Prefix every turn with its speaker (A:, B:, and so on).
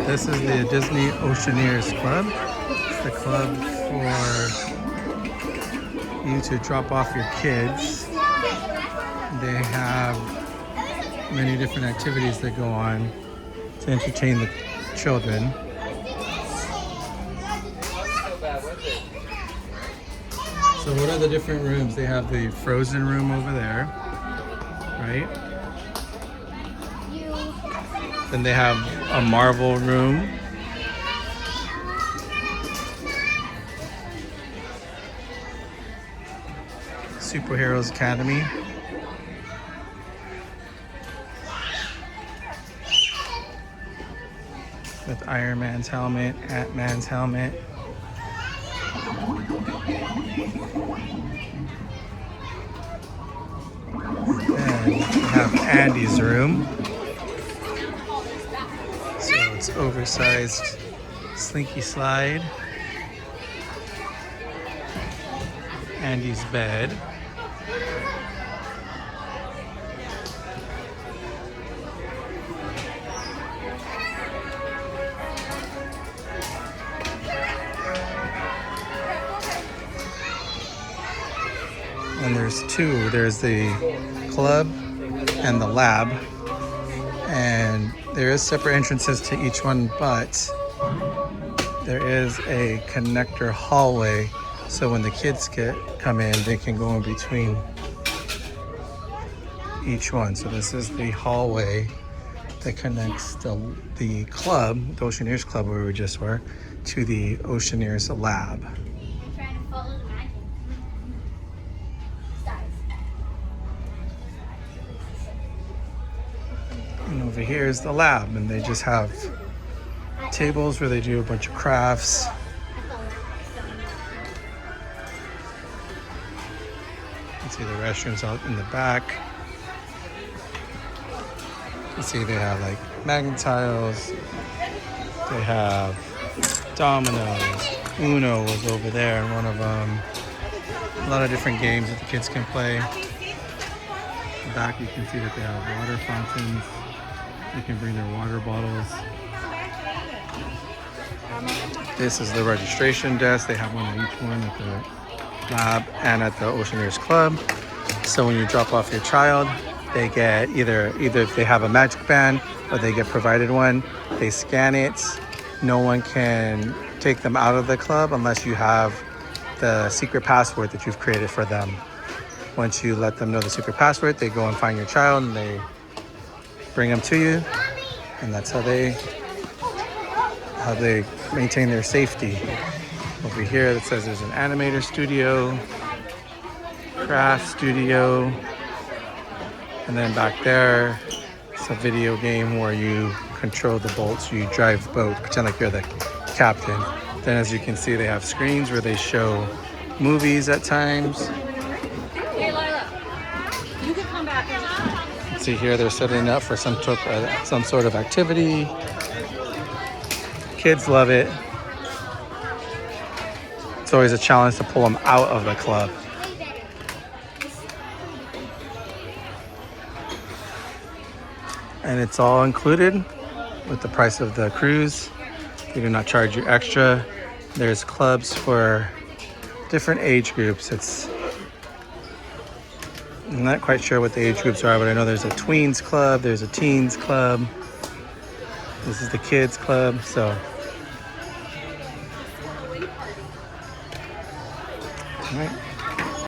A: This is the Disney Oceaneers Club. It's the club for you to drop off your kids. They have many different activities that go on to entertain the children. So what are the different rooms? They have the Frozen room over there, right? Then they have a Marvel room. Superheroes Academy. With Iron Man's helmet, Ant-Man's helmet. And we have Andy's room. So it's oversized slinky slide. Andy's bed. And there's two. There's the club and the lab. And there is separate entrances to each one, but there is a connector hallway. So when the kids come in, they can go in between each one. So this is the hallway that connects the club, the Oceaneers Club where we just were, to the Oceaneers Lab. And over here is the lab, and they just have tables where they do a bunch of crafts. You can see the restrooms out in the back. You see they have like magnet tiles. They have dominoes. Uno was over there in one of them. A lot of different games that the kids can play. In the back you can see that they have water fountains. They can bring their water bottles. This is the registration desk. They have one at each one at the lab and at the Oceaneers Club. So when you drop off your child, they get either if they have a magic band or they get provided one, they scan it. No one can take them out of the club unless you have the secret password that you've created for them. Once you let them know the secret password, they go and find your child and they bring them to you, and that's how they maintain their safety. Over here it says there's an animator studio, craft studio, and then back there it's a video game where you control the boats, you drive the boat, pretend like you're the captain. Then as you can see they have screens where they show movies at times. See here they're setting up for some sort of activity. Kids love it. It's always a challenge to pull them out of the club. And it's all included with the price of the cruise. They do not charge you extra. There's clubs for different age groups. I'm not quite sure what the age groups are, but I know there's a tweens club, there's a teens club. This is the kids club, so. All right.